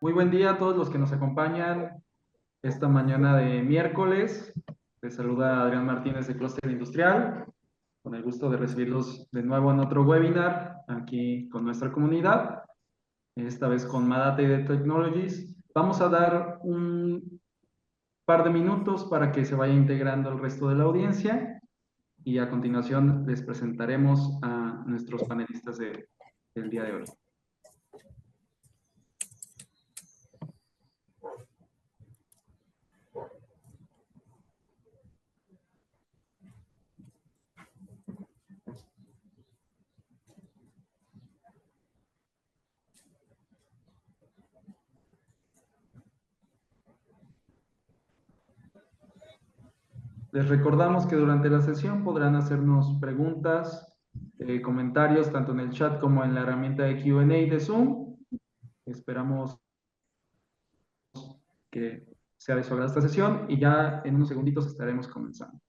Muy buen día a todos los que nos acompañan esta mañana de miércoles. Les saluda Adrián Martínez de Clúster Industrial, con el gusto de recibirlos de nuevo en otro webinar aquí con nuestra comunidad, esta vez con Madata Technologies. Vamos a dar un par de minutos para que se vaya integrando el resto de la audiencia y a continuación les presentaremos a nuestros panelistas del día de hoy. Les recordamos que durante la sesión podrán hacernos preguntas, comentarios, tanto en el chat como en la herramienta de Q&A de Zoom. Esperamos que sea de su agrado esta sesión y ya en unos segunditos estaremos comenzando.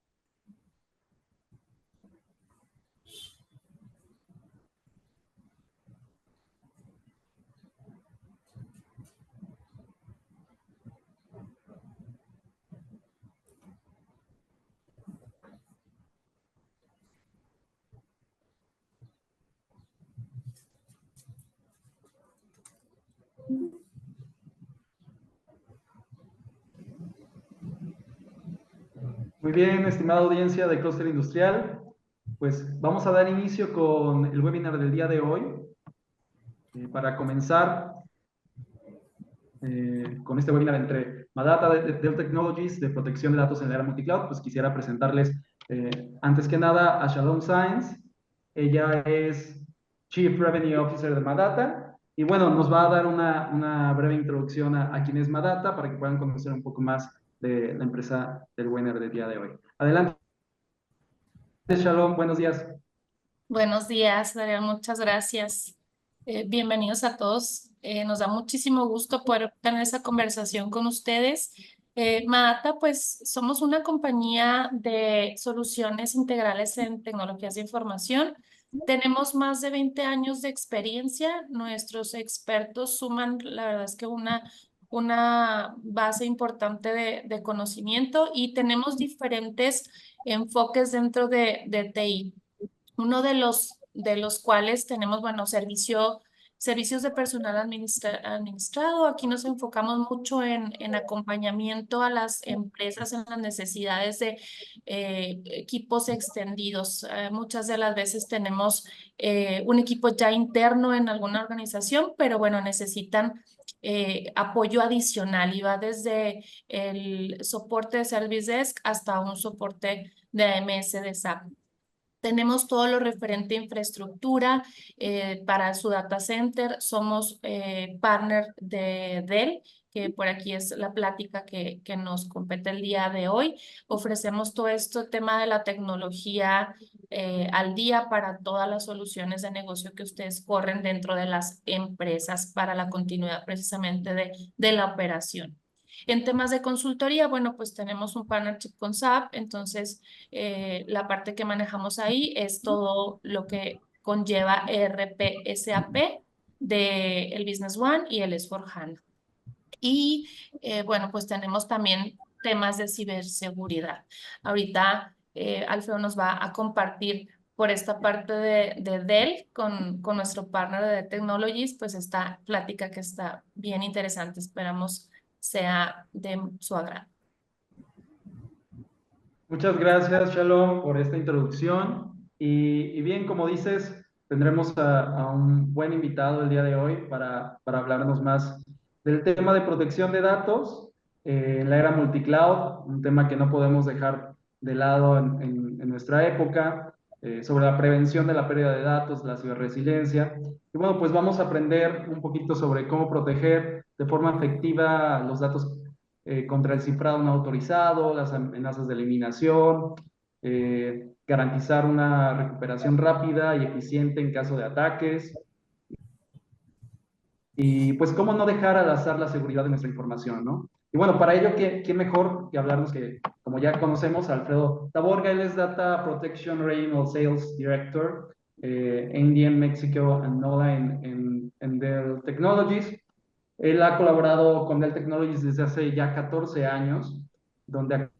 Muy bien, estimada audiencia de Clúster Industrial, pues vamos a dar inicio con el webinar del día de hoy. Para comenzar con este webinar entre Madata Dell Technologies de protección de datos en la era multicloud, pues quisiera presentarles antes que nada a Shalom Sáenz. Ella es Chief Revenue Officer de Madata y bueno, nos va a dar una breve introducción a quién es Madata para que puedan conocer un poco más de la empresa del webinar del día de hoy. Adelante, Shalom, buenos días. Buenos días, Darío, muchas gracias. Bienvenidos a todos. Nos da muchísimo gusto poder tener esa conversación con ustedes. Madata, pues somos una compañía de soluciones integrales en tecnologías de información. Tenemos más de 20 años de experiencia. Nuestros expertos suman, la verdad es que una base importante de conocimiento y tenemos diferentes enfoques dentro de TI. Uno de los cuales tenemos, bueno, servicios de personal administrado. Aquí nos enfocamos mucho en acompañamiento a las empresas en las necesidades de equipos extendidos. Muchas de las veces tenemos un equipo ya interno en alguna organización, pero bueno, necesitan apoyo adicional y va desde el soporte de Service Desk hasta un soporte de AMS de SAP. Tenemos todo lo referente a infraestructura para su data center. Somos partner de Dell, que por aquí es la plática que nos compete el día de hoy. Ofrecemos todo esto, tema de la tecnología al día para todas las soluciones de negocio que ustedes corren dentro de las empresas para la continuidad precisamente de la operación. En temas de consultoría, bueno, pues tenemos un partnership con SAP, entonces la parte que manejamos ahí es todo lo que conlleva ERP, SAP de el Business One y el S/4HANA. Y bueno, pues tenemos también temas de ciberseguridad. Ahorita Alfredo nos va a compartir por esta parte de Dell con nuestro partner de Technologies, pues esta plática que está bien interesante. Esperamos sea de su agrado. Muchas gracias, Shalom, por esta introducción. Y bien, como dices, tendremos a un buen invitado el día de hoy para hablarnos más del tema de protección de datos en la era multicloud, un tema que no podemos dejar de lado en nuestra época, sobre la prevención de la pérdida de datos, la ciberresiliencia. Y bueno, pues vamos a aprender un poquito sobre cómo proteger de forma efectiva los datos contra el cifrado no autorizado, las amenazas de eliminación, garantizar una recuperación rápida y eficiente en caso de ataques. Y pues cómo no dejar al azar la seguridad de nuestra información, ¿no? Y bueno, para ello, ¿qué mejor que hablarnos que, como ya conocemos, Alfredo Taborga? Él es Data Protection Regional Sales Director, Indian, Mexico and NOLA en Dell Technologies. Él ha colaborado con Dell Technologies desde hace ya 14 años, donde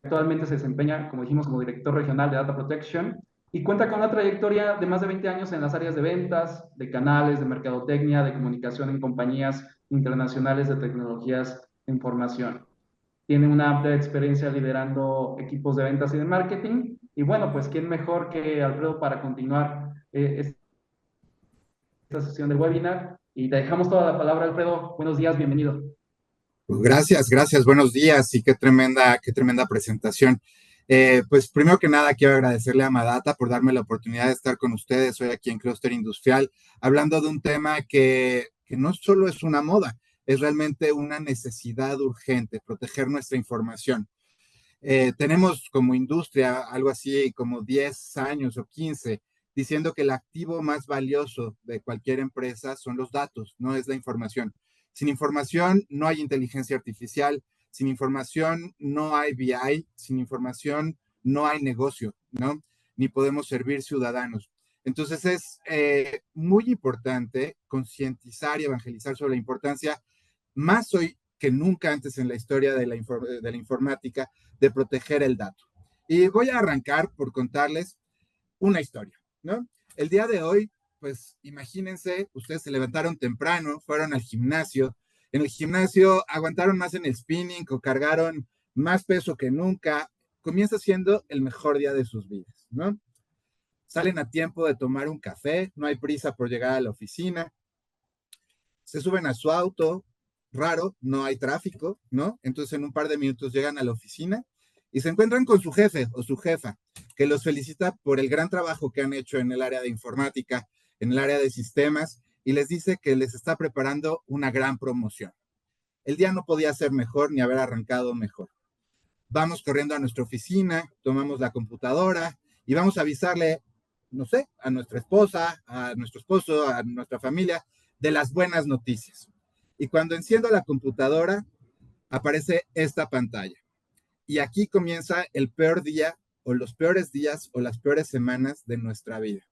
actualmente se desempeña, como dijimos, como director regional de Data Protection y cuenta con una trayectoria de más de 20 años en las áreas de ventas, de canales, de mercadotecnia, de comunicación en compañías internacionales de tecnologías de información. Tiene una amplia experiencia liderando equipos de ventas y de marketing. Y bueno, pues quién mejor que Alfredo para continuar esta sesión del webinar. Y te dejamos toda la palabra, Alfredo. Buenos días, bienvenido. Pues gracias, gracias, buenos días y qué tremenda presentación. Pues primero que nada quiero agradecerle a Madata por darme la oportunidad de estar con ustedes hoy aquí en Clúster Industrial, hablando de un tema que no solo es una moda, es realmente una necesidad urgente, proteger nuestra información. Tenemos como industria algo así como 10 años o 15 diciendo que el activo más valioso de cualquier empresa son los datos, no es la información. Sin información no hay inteligencia artificial, sin información no hay BI, sin información no hay negocio, ¿no? Ni podemos servir ciudadanos. Entonces es muy importante concientizar y evangelizar sobre la importancia, más hoy que nunca antes en la historia de la informática, de proteger el dato. Y voy a arrancar por contarles una historia, ¿no? El día de hoy, pues imagínense, ustedes se levantaron temprano, fueron al gimnasio, en el gimnasio aguantaron más en el spinning o cargaron más peso que nunca, comienza siendo el mejor día de sus vidas, ¿no? Salen a tiempo de tomar un café, no hay prisa por llegar a la oficina, se suben a su auto, raro, no hay tráfico, ¿no? Entonces en un par de minutos llegan a la oficina y se encuentran con su jefe o su jefa, que los felicita por el gran trabajo que han hecho en el área de informática, en el área de sistemas, y les dice que les está preparando una gran promoción. El día no podía ser mejor ni haber arrancado mejor. Vamos corriendo a nuestra oficina, tomamos la computadora y vamos a avisarle, no sé, a nuestra esposa, a nuestro esposo, a nuestra familia, de las buenas noticias. Y cuando enciendo la computadora, aparece esta pantalla. Y aquí comienza el peor día o los peores días o las peores semanas de nuestra vida.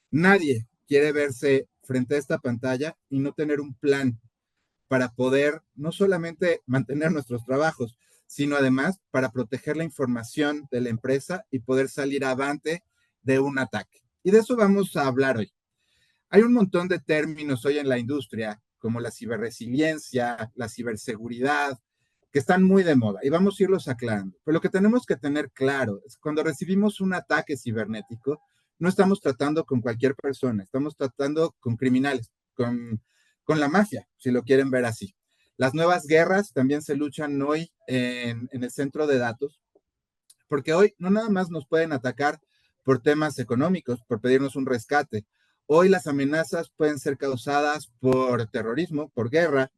Nadie quiere verse frente a esta pantalla y no tener un plan para poder no solamente mantener nuestros trabajos, sino además para proteger la información de la empresa y poder salir avante de un ataque. Y de eso vamos a hablar hoy. Hay un montón de términos hoy en la industria, como la ciberresiliencia, la ciberseguridad, que están muy de moda y vamos a irlos aclarando. Pero lo que tenemos que tener claro es que cuando recibimos un ataque cibernético, no estamos tratando con cualquier persona, estamos tratando con criminales, con la mafia, si lo quieren ver así. Las nuevas guerras también se luchan hoy en el centro de datos, porque hoy no nada más nos pueden atacar por temas económicos, por pedirnos un rescate. Hoy las amenazas pueden ser causadas por terrorismo, por guerra.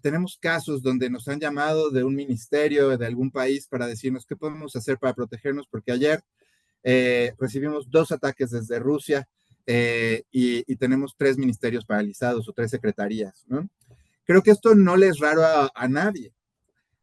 Tenemos casos donde nos han llamado de un ministerio de algún país para decirnos qué podemos hacer para protegernos, porque ayer recibimos 2 ataques desde Rusia y tenemos 3 ministerios paralizados o 3 secretarías, ¿no? Creo que esto no le es raro a nadie.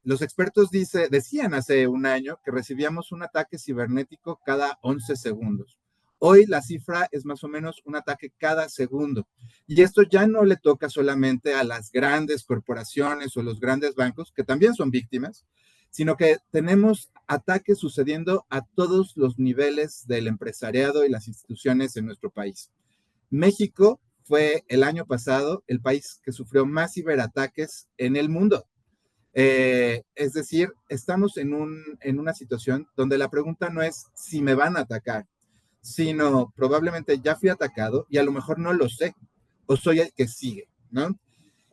Los expertos decían hace un año que recibíamos un ataque cibernético cada 11 segundos. Hoy la cifra es más o menos un ataque cada segundo. Y esto ya no le toca solamente a las grandes corporaciones o los grandes bancos, que también son víctimas, sino que tenemos ataques sucediendo a todos los niveles del empresariado y las instituciones en nuestro país. México fue el año pasado el país que sufrió más ciberataques en el mundo. Es decir, estamos en una situación donde la pregunta no es si me van a atacar, sino probablemente ya fui atacado y a lo mejor no lo sé, o soy el que sigue, ¿no?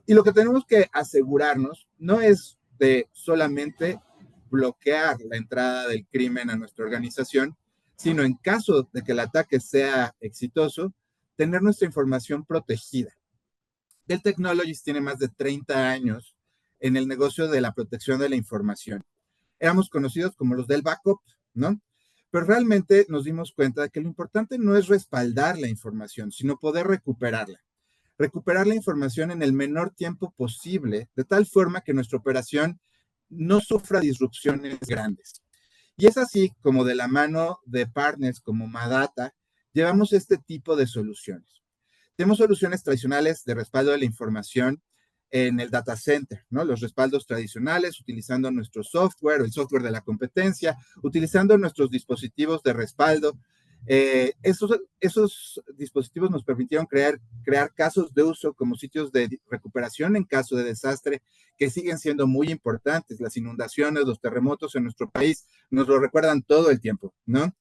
Y lo que tenemos que asegurarnos no es de solamente bloquear la entrada del crimen a nuestra organización, sino en caso de que el ataque sea exitoso, tener nuestra información protegida. Dell Technologies tiene más de 30 años en el negocio de la protección de la información. Éramos conocidos como los del backup, ¿no? Pero realmente nos dimos cuenta de que lo importante no es respaldar la información, sino poder recuperarla. Recuperar la información en el menor tiempo posible, de tal forma que nuestra operación no sufra disrupciones grandes. Y es así como de la mano de partners como Madata, llevamos este tipo de soluciones. Tenemos soluciones tradicionales de respaldo de la información en el data center, ¿no? Los respaldos tradicionales, utilizando nuestro software o el software de la competencia, utilizando nuestros dispositivos de respaldo. Esos dispositivos nos permitieron crear casos de uso como sitios de recuperación en caso de desastre, que siguen siendo muy importantes. Las inundaciones, los terremotos en nuestro país nos lo recuerdan todo el tiempo, ¿no?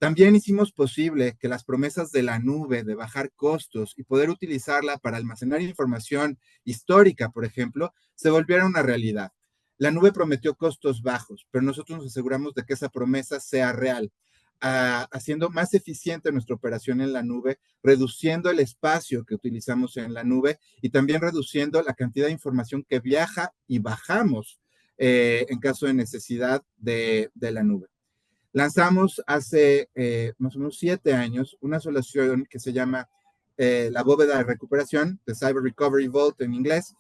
También hicimos posible que las promesas de la nube, de bajar costos y poder utilizarla para almacenar información histórica, por ejemplo, se volvieran una realidad. La nube prometió costos bajos, pero nosotros nos aseguramos de que esa promesa sea real, haciendo más eficiente nuestra operación en la nube, reduciendo el espacio que utilizamos en la nube y también reduciendo la cantidad de información que viaja y bajamos en caso de necesidad de la nube. Lanzamos hace más o menos 7 años una solución que se llama la bóveda de recuperación, de Cyber Recovery Vault en inglés,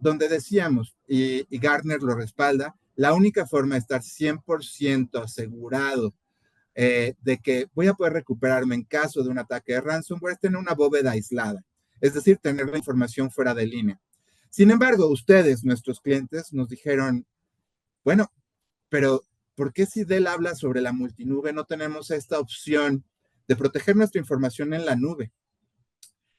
donde decíamos, y Gartner lo respalda, la única forma de estar 100% asegurado de que voy a poder recuperarme en caso de un ataque de ransomware es tener una bóveda aislada, es decir, tener la información fuera de línea. Sin embargo, ustedes, nuestros clientes, nos dijeron, bueno, pero ¿por qué si Dell habla sobre la multinube no tenemos esta opción de proteger nuestra información en la nube?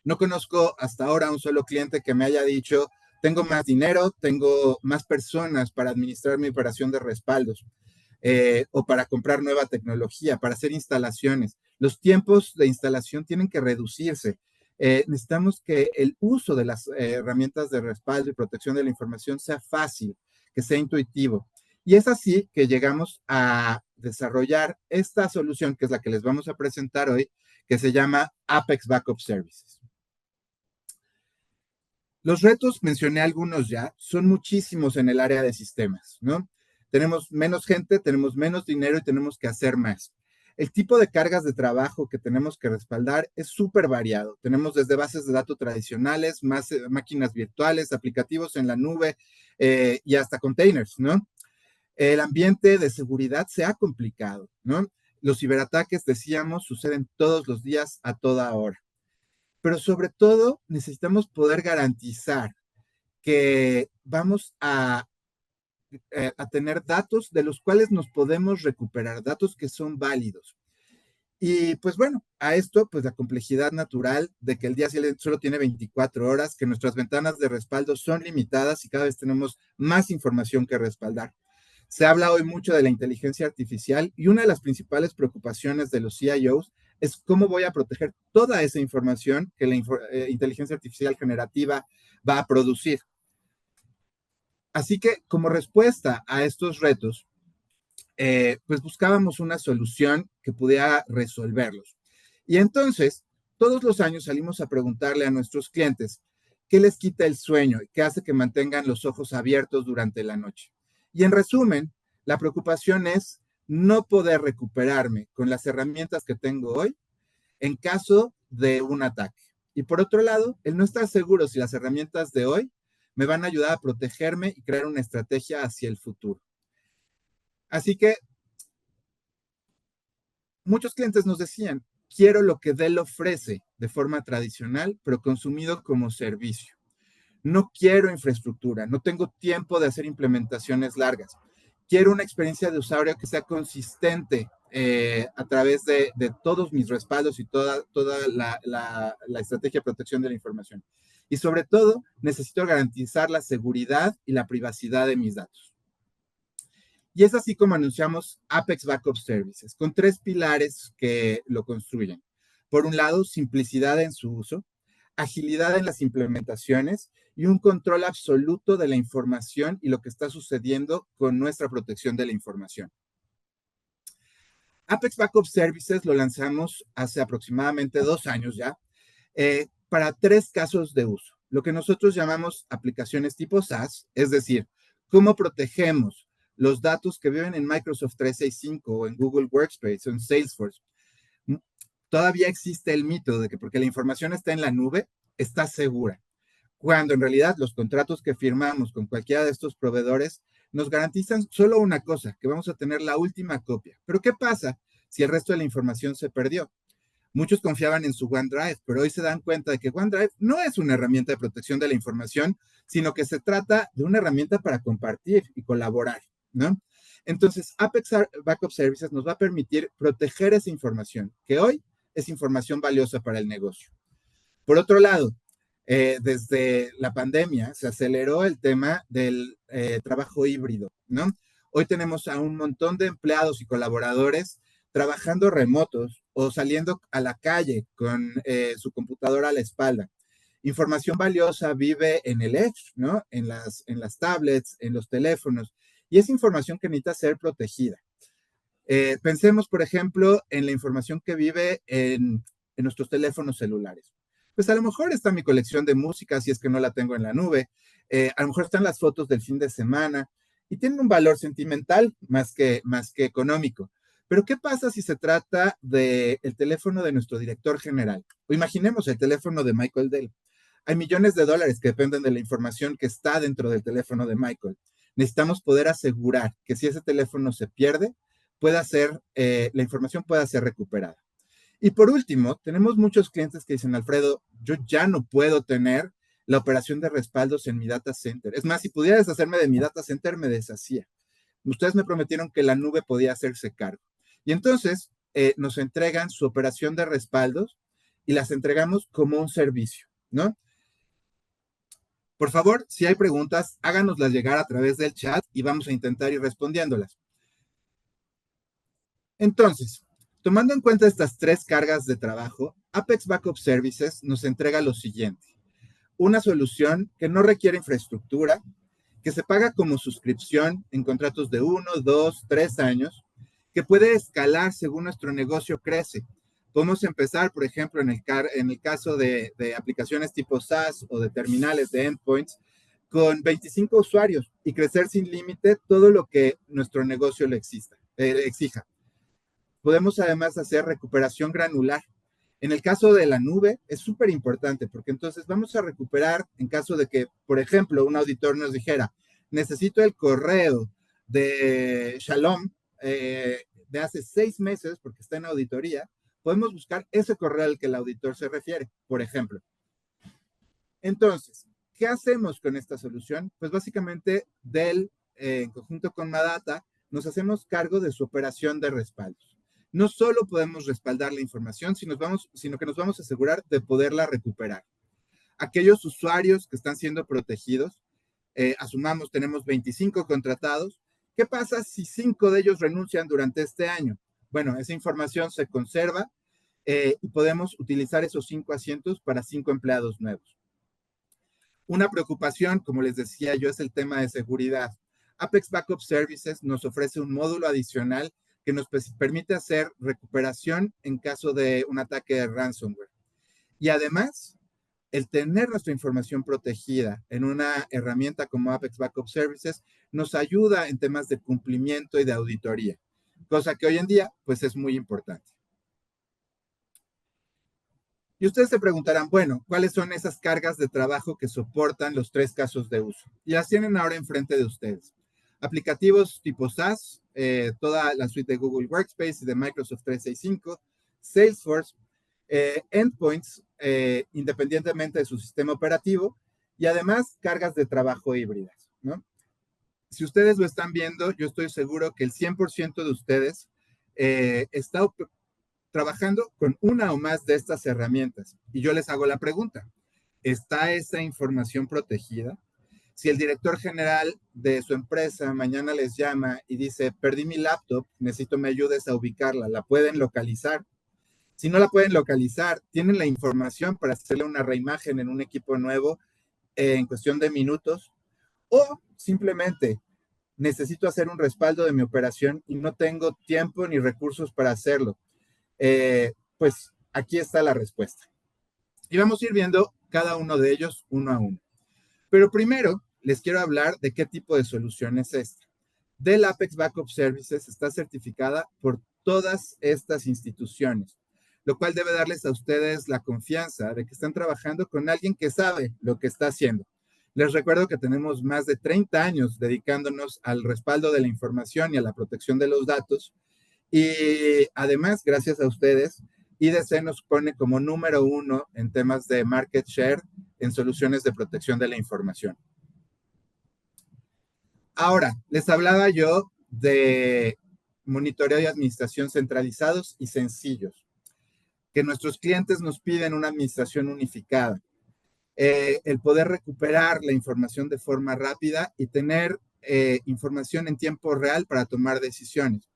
No conozco hasta ahora un solo cliente que me haya dicho, tengo más dinero, tengo más personas para administrar mi operación de respaldos o para comprar nueva tecnología, para hacer instalaciones. Los tiempos de instalación tienen que reducirse. Necesitamos que el uso de las herramientas de respaldo y protección de la información sea fácil, que sea intuitivo. Y es así que llegamos a desarrollar esta solución, que es la que les vamos a presentar hoy, que se llama Apex Backup Services. Los retos, mencioné algunos ya, son muchísimos en el área de sistemas, ¿no? Tenemos menos gente, tenemos menos dinero y tenemos que hacer más. El tipo de cargas de trabajo que tenemos que respaldar es súper variado. Tenemos desde bases de datos tradicionales, más máquinas virtuales, aplicativos en la nube y hasta containers, ¿no? El ambiente de seguridad se ha complicado, ¿no? Los ciberataques, decíamos, suceden todos los días a toda hora. Pero sobre todo necesitamos poder garantizar que vamos a tener datos de los cuales nos podemos recuperar, datos que son válidos. Y pues bueno, a esto, pues la complejidad natural de que el día solo tiene 24 horas, que nuestras ventanas de respaldo son limitadas y cada vez tenemos más información que respaldar. Se habla hoy mucho de la inteligencia artificial y una de las principales preocupaciones de los CIOs es cómo voy a proteger toda esa información que la inteligencia artificial generativa va a producir. Así que como respuesta a estos retos, pues buscábamos una solución que pudiera resolverlos. Y entonces, todos los años salimos a preguntarle a nuestros clientes qué les quita el sueño y qué hace que mantengan los ojos abiertos durante la noche. Y en resumen, la preocupación es no poder recuperarme con las herramientas que tengo hoy en caso de un ataque. Y por otro lado, el no estar seguro si las herramientas de hoy me van a ayudar a protegerme y crear una estrategia hacia el futuro. Así que muchos clientes nos decían, quiero lo que Dell ofrece de forma tradicional, pero consumido como servicio. No quiero infraestructura, no tengo tiempo de hacer implementaciones largas. Quiero una experiencia de usuario que sea consistente a través de todos mis respaldos y toda la estrategia de protección de la información. Y sobre todo, necesito garantizar la seguridad y la privacidad de mis datos. Y es así como anunciamos Apex Backup Services, con 3 pilares que lo construyen. Por un lado, simplicidad en su uso, agilidad en las implementaciones y un control absoluto de la información y lo que está sucediendo con nuestra protección de la información. Apex Backup Services lo lanzamos hace aproximadamente 2 años ya, para 3 casos de uso. Lo que nosotros llamamos aplicaciones tipo SaaS, es decir, cómo protegemos los datos que viven en Microsoft 365 o en Google Workspace o en Salesforce. Todavía existe el mito de que porque la información está en la nube, está segura, cuando en realidad los contratos que firmamos con cualquiera de estos proveedores nos garantizan solo una cosa, que vamos a tener la última copia. Pero ¿qué pasa si el resto de la información se perdió? Muchos confiaban en su OneDrive, pero hoy se dan cuenta de que OneDrive no es una herramienta de protección de la información, sino que se trata de una herramienta para compartir y colaborar, ¿no? Entonces, Apex Backup Services nos va a permitir proteger esa información, que hoy es información valiosa para el negocio. Por otro lado, desde la pandemia se aceleró el tema del trabajo híbrido, ¿no? Hoy tenemos a un montón de empleados y colaboradores trabajando remotos o saliendo a la calle con su computadora a la espalda. Información valiosa vive en el edge, ¿no? En las tablets, en los teléfonos, y es información que necesita ser protegida. Pensemos, por ejemplo, en la información que vive en nuestros teléfonos celulares. Pues a lo mejor está mi colección de música, si es que no la tengo en la nube. A lo mejor están las fotos del fin de semana y tienen un valor sentimental más que económico. Pero ¿qué pasa si se trata del teléfono de nuestro director general? O imaginemos el teléfono de Michael Dell. Hay millones de dólares que dependen de la información que está dentro del teléfono de Michael. Necesitamos poder asegurar que si ese teléfono se pierde, la información pueda ser recuperada. Y por último, tenemos muchos clientes que dicen, Alfredo, yo ya no puedo tener la operación de respaldos en mi data center. Es más, si pudiera deshacerme de mi data center, me deshacía. Ustedes me prometieron que la nube podía hacerse cargo. Y entonces nos entregan su operación de respaldos y las entregamos como un servicio, ¿no? Por favor, si hay preguntas, háganoslas llegar a través del chat y vamos a intentar ir respondiéndolas. Entonces, tomando en cuenta estas tres cargas de trabajo, Apex Backup Services nos entrega lo siguiente. Una solución que no requiere infraestructura, que se paga como suscripción en contratos de 1, 2, 3 años, que puede escalar según nuestro negocio crece. Podemos empezar, por ejemplo, en el caso de aplicaciones tipo SaaS o de terminales de endpoints, con 25 usuarios y crecer sin límite todo lo que nuestro negocio le exija. Podemos además hacer recuperación granular. En el caso de la nube es súper importante porque entonces vamos a recuperar en caso de que, por ejemplo, un auditor nos dijera, necesito el correo de Shalom de hace 6 meses porque está en auditoría, podemos buscar ese correo al que el auditor se refiere, por ejemplo. Entonces, ¿qué hacemos con esta solución? Pues básicamente en conjunto con Madata, nos hacemos cargo de su operación de respaldos. No solo podemos respaldar la información, sino que nos vamos a asegurar de poderla recuperar. Aquellos usuarios que están siendo protegidos, asumamos tenemos 25 contratados, ¿qué pasa si 5 de ellos renuncian durante este año? Bueno, esa información se conserva y podemos utilizar esos 5 asientos para 5 empleados nuevos. Una preocupación, como les decía yo, es el tema de seguridad. Apex Backup Services nos ofrece un módulo adicional que nos permite hacer recuperación en caso de un ataque de ransomware. Y además, el tener nuestra información protegida en una herramienta como Apex Backup Services nos ayuda en temas de cumplimiento y de auditoría, cosa que hoy en día pues es muy importante. Y ustedes se preguntarán, bueno, ¿cuáles son esas cargas de trabajo que soportan los 3 casos de uso? Y las tienen ahora enfrente de ustedes. Aplicativos tipo SaaS, toda la suite de Google Workspace y de Microsoft 365, Salesforce, endpoints, independientemente de su sistema operativo, y además cargas de trabajo híbridas, ¿no? Si ustedes lo están viendo, yo estoy seguro que el 100% de ustedes está trabajando con una o más de estas herramientas. Y yo les hago la pregunta, ¿está esa información protegida? Si el director general de su empresa mañana les llama y dice, perdí mi laptop, necesito me ayudes a ubicarla, ¿la pueden localizar? Si no la pueden localizar, tienen la información para hacerle una reimagen en un equipo nuevo en cuestión de minutos, o simplemente necesito hacer un respaldo de mi operación y no tengo tiempo ni recursos para hacerlo. Pues aquí está la respuesta. Y vamos a ir viendo cada uno de ellos uno a uno. Pero primero les quiero hablar de qué tipo de solución es esta. Dell Apex Backup Services está certificada por todas estas instituciones, lo cual debe darles a ustedes la confianza de que están trabajando con alguien que sabe lo que está haciendo. Les recuerdo que tenemos más de 30 años dedicándonos al respaldo de la información y a la protección de los datos. Y además, gracias a ustedes, IDC nos pone como número 1 en temas de market share en soluciones de protección de la información. Ahora, les hablaba yo de monitoreo y administración centralizados y sencillos, que nuestros clientes nos piden una administración unificada, el poder recuperar la información de forma rápida y tener información en tiempo real para tomar decisiones.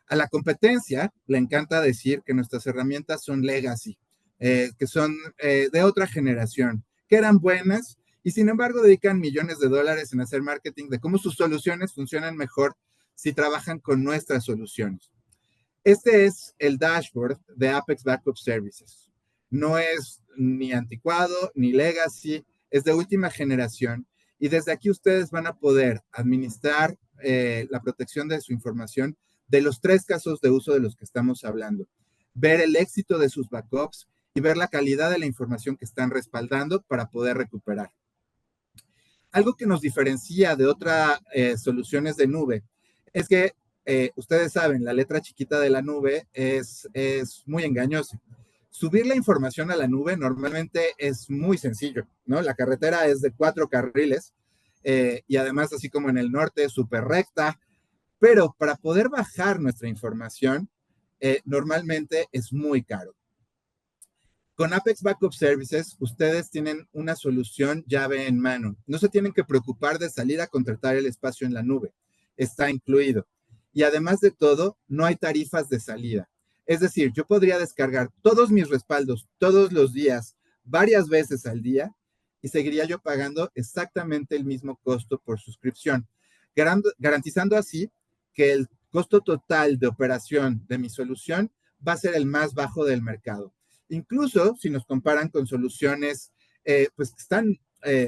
A la competencia le encanta decir que nuestras herramientas son legacy, que son de otra generación, que eran buenas y sin embargo dedican millones de dólares en hacer marketing de cómo sus soluciones funcionan mejor si trabajan con nuestras soluciones. Este es el dashboard de Apex Backup Services. No es ni anticuado ni legacy, es de última generación y desde aquí ustedes van a poder administrar la protección de su información de los 3 casos de uso de los que estamos hablando. Ver el éxito de sus backups y ver la calidad de la información que están respaldando para poder recuperar. Algo que nos diferencia de otras soluciones de nube es que ustedes saben, la letra chiquita de la nube es muy engañosa. Subir la información a la nube normalmente es muy sencillo, ¿no? La carretera es de 4 carriles y además, así como en el norte, es súper recta, pero para poder bajar nuestra información, normalmente es muy caro. Con Apex Backup Services, ustedes tienen una solución llave en mano. No se tienen que preocupar de salir a contratar el espacio en la nube. Está incluido. Y además de todo, no hay tarifas de salida. Es decir, yo podría descargar todos mis respaldos todos los días, varias veces al día, y seguiría yo pagando exactamente el mismo costo por suscripción, garantizando así que el costo total de operación de mi solución va a ser el más bajo del mercado. Incluso si nos comparan con soluciones pues que están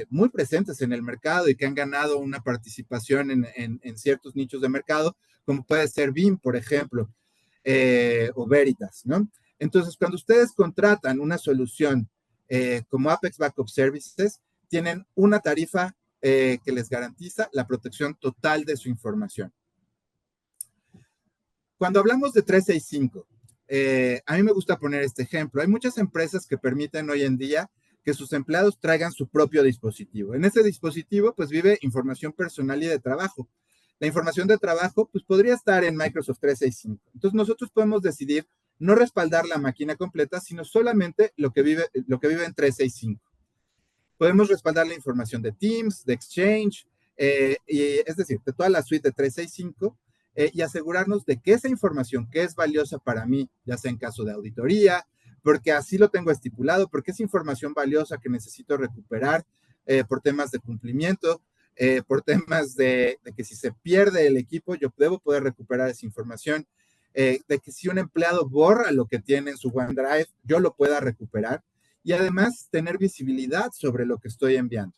muy presentes en el mercado y que han ganado una participación en ciertos nichos de mercado, como puede ser BIM, por ejemplo, o Veritas, ¿no? Entonces, cuando ustedes contratan una solución como Apex Backup Services, tienen una tarifa que les garantiza la protección total de su información. Cuando hablamos de 365, a mí me gusta poner este ejemplo. Hay muchas empresas que permiten hoy en día que sus empleados traigan su propio dispositivo. En ese dispositivo, pues vive información personal y de trabajo. La información de trabajo, pues podría estar en Microsoft 365. Entonces, nosotros podemos decidir no respaldar la máquina completa, sino solamente lo que vive en 365. Podemos respaldar la información de Teams, de Exchange, es decir, de toda la suite de 365, y asegurarnos de que esa información que es valiosa para mí, ya sea en caso de auditoría, porque así lo tengo estipulado, porque es información valiosa que necesito recuperar por temas de cumplimiento, por temas de que si se pierde el equipo, yo debo poder recuperar esa información, de que si un empleado borra lo que tiene en su OneDrive, yo lo pueda recuperar y además tener visibilidad sobre lo que estoy enviando.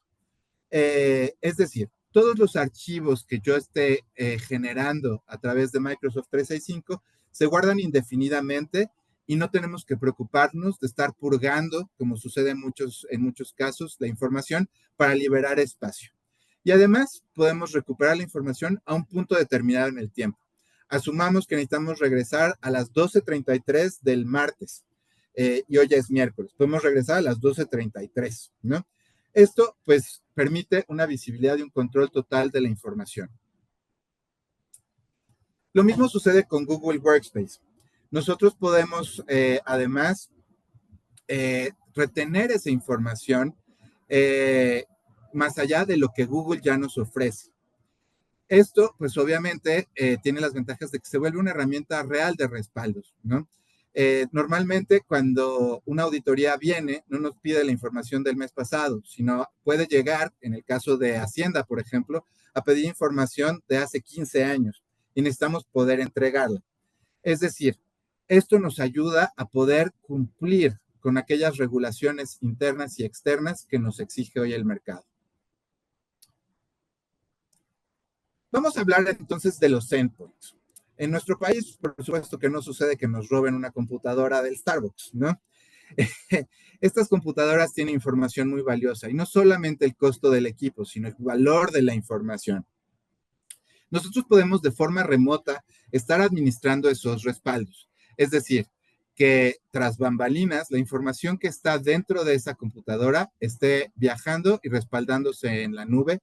Es decir, todos los archivos que yo esté generando a través de Microsoft 365 se guardan indefinidamente y no tenemos que preocuparnos de estar purgando, como sucede en muchos casos, la información para liberar espacio. Y además podemos recuperar la información a un punto determinado en el tiempo. Asumamos que necesitamos regresar a las 12:33 del martes y hoy es miércoles. Podemos regresar a las 12:33, ¿no? Esto, pues, permite una visibilidad y un control total de la información. Lo mismo sucede con Google Workspace. Nosotros podemos, además, retener esa información más allá de lo que Google ya nos ofrece. Esto, pues, obviamente, tiene las ventajas de que se vuelve una herramienta real de respaldos, ¿no? Normalmente cuando una auditoría viene, no nos pide la información del mes pasado, sino puede llegar, en el caso de Hacienda, por ejemplo, a pedir información de hace 15 años y necesitamos poder entregarla. Es decir, esto nos ayuda a poder cumplir con aquellas regulaciones internas y externas que nos exige hoy el mercado. Vamos a hablar entonces de los endpoints. En nuestro país, por supuesto que no sucede que nos roben una computadora del Starbucks, ¿no? Estas computadoras tienen información muy valiosa y no solamente el costo del equipo, sino el valor de la información. Nosotros podemos de forma remota estar administrando esos respaldos. Es decir, que tras bambalinas, la información que está dentro de esa computadora esté viajando y respaldándose en la nube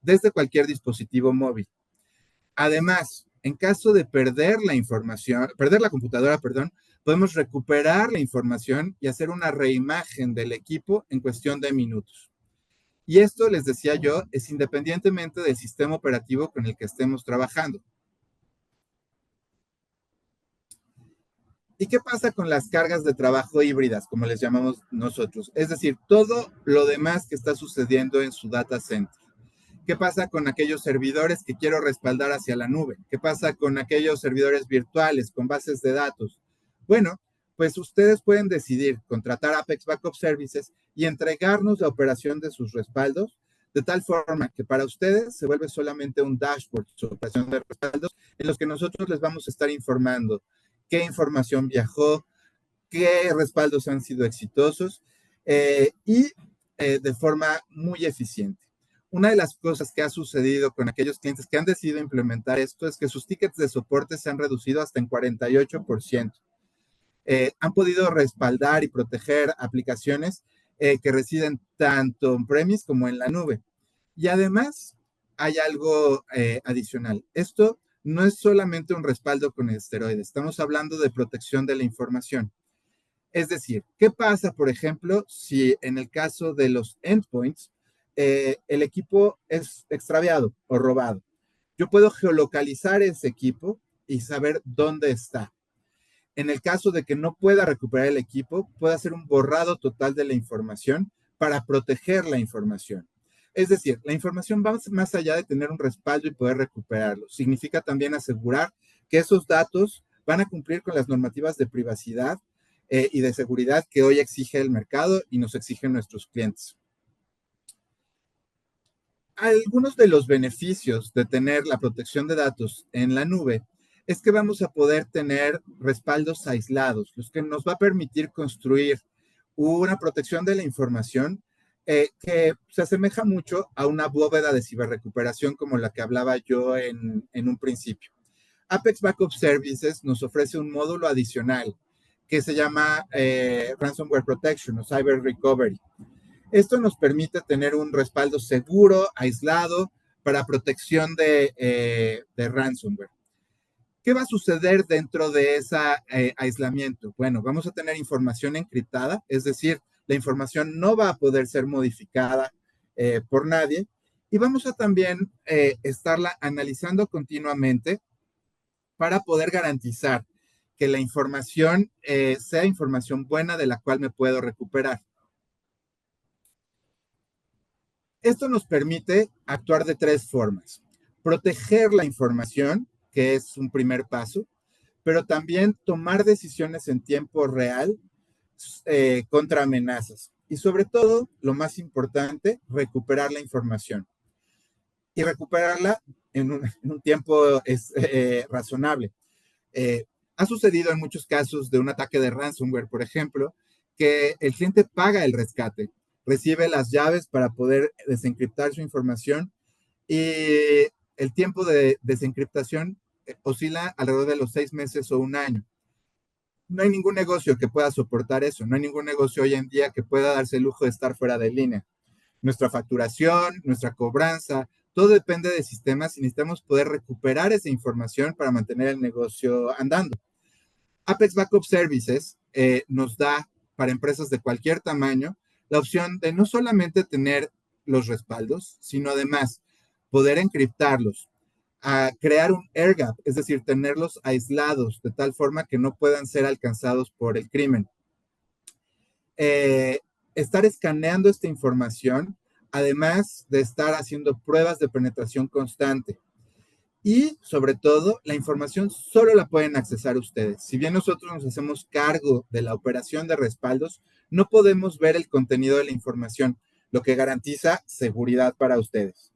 desde cualquier dispositivo móvil. Además, en caso de perder la información, perder la computadora, perdón, podemos recuperar la información y hacer una reimagen del equipo en cuestión de minutos. Y esto, les decía yo, es independientemente del sistema operativo con el que estemos trabajando. ¿Y qué pasa con las cargas de trabajo híbridas, como les llamamos nosotros? Es decir, todo lo demás que está sucediendo en su data center. ¿Qué pasa con aquellos servidores que quiero respaldar hacia la nube? ¿Qué pasa con aquellos servidores virtuales con bases de datos? Bueno, pues ustedes pueden decidir contratar Apex Backup Services y entregarnos la operación de sus respaldos de tal forma que para ustedes se vuelve solamente un dashboard, su operación de respaldos, en los que nosotros les vamos a estar informando qué información viajó, qué respaldos han sido exitosos y de forma muy eficiente. Una de las cosas que ha sucedido con aquellos clientes que han decidido implementar esto es que sus tickets de soporte se han reducido hasta en 48%. Han podido respaldar y proteger aplicaciones que residen tanto on-premise como en la nube. Y además hay algo adicional. Esto no es solamente un respaldo con esteroides, estamos hablando de protección de la información. Es decir, ¿qué pasa, por ejemplo, si en el caso de los endpoints, el equipo es extraviado o robado? Yo puedo geolocalizar ese equipo y saber dónde está. En el caso de que no pueda recuperar el equipo, puedo hacer un borrado total de la información para proteger la información. Es decir, la información va más allá de tener un respaldo y poder recuperarlo. Significa también asegurar que esos datos van a cumplir con las normativas de privacidad y de seguridad que hoy exige el mercado y nos exigen nuestros clientes. Algunos de los beneficios de tener la protección de datos en la nube es que vamos a poder tener respaldos aislados, los que nos va a permitir construir una protección de la información que se asemeja mucho a una bóveda de ciberrecuperación como la que hablaba yo en un principio. Apex Backup Services nos ofrece un módulo adicional que se llama Ransomware Protection o Cyber Recovery. Esto nos permite tener un respaldo seguro, aislado, para protección de ransomware. ¿Qué va a suceder dentro de ese aislamiento? Bueno, vamos a tener información encriptada, es decir, la información no va a poder ser modificada por nadie y vamos a también estarla analizando continuamente para poder garantizar que la información sea información buena de la cual me puedo recuperar. Esto nos permite actuar de tres formas. Proteger la información, que es un primer paso, pero también tomar decisiones en tiempo real contra amenazas. Y sobre todo, lo más importante, recuperar la información. Y recuperarla en un tiempo razonable. Ha sucedido en muchos casos de un ataque de ransomware, por ejemplo, que el cliente paga el rescate, recibe las llaves para poder desencriptar su información y el tiempo de desencriptación oscila alrededor de los 6 meses o un año. No hay ningún negocio que pueda soportar eso, no hay ningún negocio hoy en día que pueda darse el lujo de estar fuera de línea. Nuestra facturación, nuestra cobranza, todo depende de sistemas y necesitamos poder recuperar esa información para mantener el negocio andando. Apex Backup Services nos da para empresas de cualquier tamaño la opción de no solamente tener los respaldos, sino además poder encriptarlos, a crear un air gap, es decir, tenerlos aislados de tal forma que no puedan ser alcanzados por el crimen. Estar escaneando esta información, además de estar haciendo pruebas de penetración constante. Y, sobre todo, la información solo la pueden accesar ustedes. Si bien nosotros nos hacemos cargo de la operación de respaldos, no podemos ver el contenido de la información, lo que garantiza seguridad para ustedes.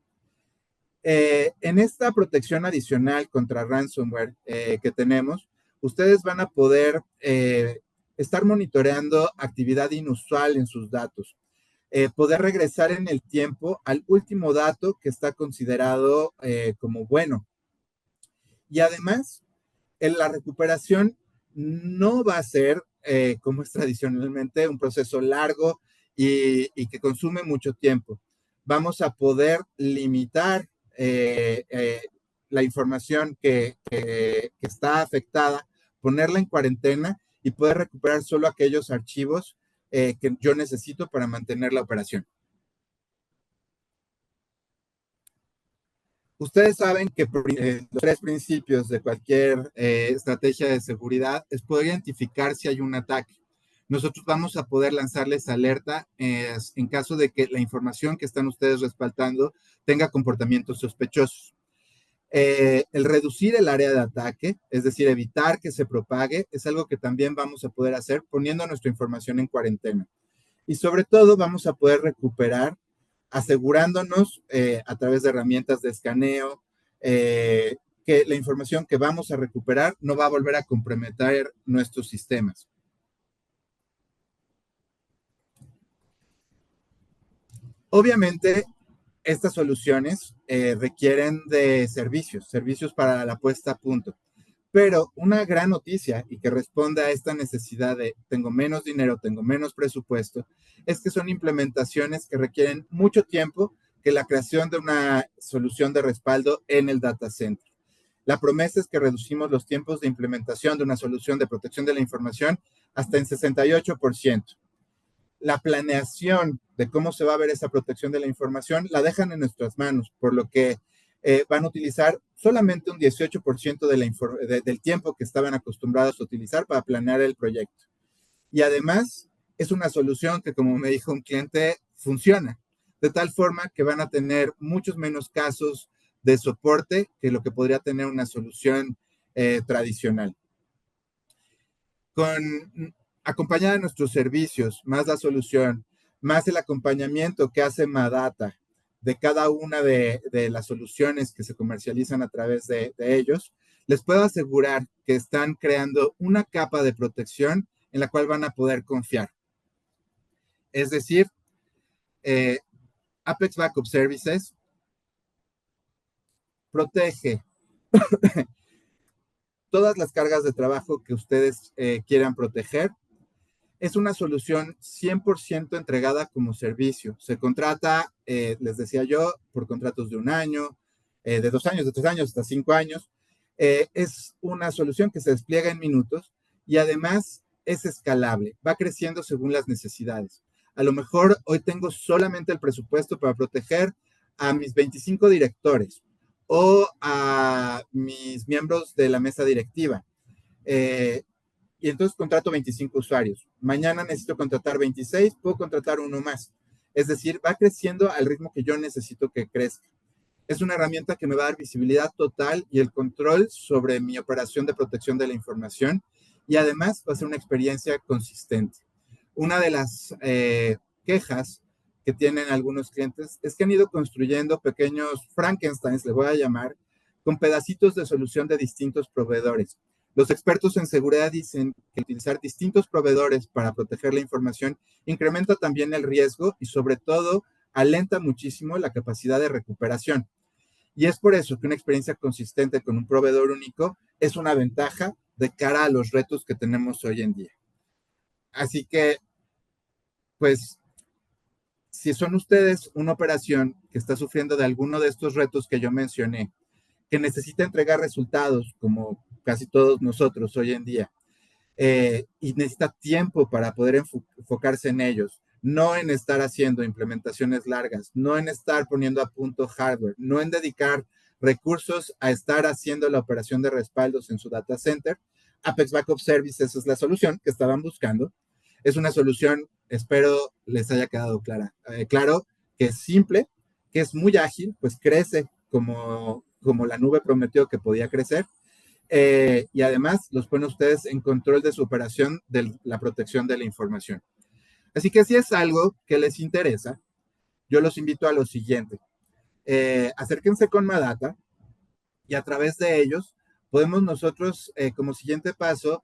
En esta protección adicional contra ransomware que tenemos, ustedes van a poder estar monitoreando actividad inusual en sus datos, poder regresar en el tiempo al último dato que está considerado como bueno. Y además, en la recuperación no va a ser, como es tradicionalmente, un proceso largo y que consume mucho tiempo. Vamos a poder limitar la información que está afectada, ponerla en cuarentena y poder recuperar solo aquellos archivos que yo necesito para mantener la operación. Ustedes saben que los tres principios de cualquier estrategia de seguridad es poder identificar si hay un ataque. Nosotros vamos a poder lanzarles alerta en caso de que la información que están ustedes respaldando tenga comportamientos sospechosos. El reducir el área de ataque, es decir, evitar que se propague, es algo que también vamos a poder hacer poniendo nuestra información en cuarentena. Y sobre todo vamos a poder recuperar asegurándonos a través de herramientas de escaneo que la información que vamos a recuperar no va a volver a comprometer nuestros sistemas. Obviamente, estas soluciones requieren de servicios para la puesta a punto. Pero una gran noticia y que responde a esta necesidad de tengo menos dinero, tengo menos presupuesto, es que son implementaciones que requieren mucho tiempo que la creación de una solución de respaldo en el data center. La promesa es que reducimos los tiempos de implementación de una solución de protección de la información hasta en 68%. La planeación de cómo se va a ver esa protección de la información la dejan en nuestras manos, por lo que van a utilizar solamente un 18% del tiempo que estaban acostumbrados a utilizar para planear el proyecto. Y además es una solución que, como me dijo un cliente, funciona, de tal forma que van a tener muchos menos casos de soporte que lo que podría tener una solución tradicional. Acompañada de nuestros servicios, más la solución, más el acompañamiento que hace Madata de cada una de las soluciones que se comercializan a través de ellos, les puedo asegurar que están creando una capa de protección en la cual van a poder confiar. Es decir, Apex Backup Services protege todas las cargas de trabajo que ustedes quieran proteger. Es una solución 100% entregada como servicio. Se contrata, les decía yo, por contratos de 1 año, de 2 años, de 3 años, hasta 5 años. Es una solución que se despliega en minutos y además es escalable, va creciendo según las necesidades. A lo mejor hoy tengo solamente el presupuesto para proteger a mis 25 directores o a mis miembros de la mesa directiva. Y entonces contrato 25 usuarios. Mañana necesito contratar 26, puedo contratar uno más. Es decir, va creciendo al ritmo que yo necesito que crezca. Es una herramienta que me va a dar visibilidad total y el control sobre mi operación de protección de la información y además va a ser una experiencia consistente. Una de las quejas que tienen algunos clientes es que han ido construyendo pequeños Frankensteins, le voy a llamar, con pedacitos de solución de distintos proveedores. Los expertos en seguridad dicen que utilizar distintos proveedores para proteger la información incrementa también el riesgo y sobre todo alenta muchísimo la capacidad de recuperación. Y es por eso que una experiencia consistente con un proveedor único es una ventaja de cara a los retos que tenemos hoy en día. Así que, pues, si son ustedes una operación que está sufriendo de alguno de estos retos que yo mencioné, que necesita entregar resultados, como casi todos nosotros hoy en día, y necesita tiempo para poder enfocarse en ellos, no en estar haciendo implementaciones largas, no en estar poniendo a punto hardware, no en dedicar recursos a estar haciendo la operación de respaldos en su data center. Apex Backup Services es la solución que estaban buscando. Es una solución, espero les haya quedado claro, que es simple, que es muy ágil, pues crece como la nube prometió que podía crecer. Y además los pone ustedes en control de su operación de la protección de la información. Así que si es algo que les interesa, yo los invito a lo siguiente. Acérquense con Madata y a través de ellos podemos nosotros, como siguiente paso,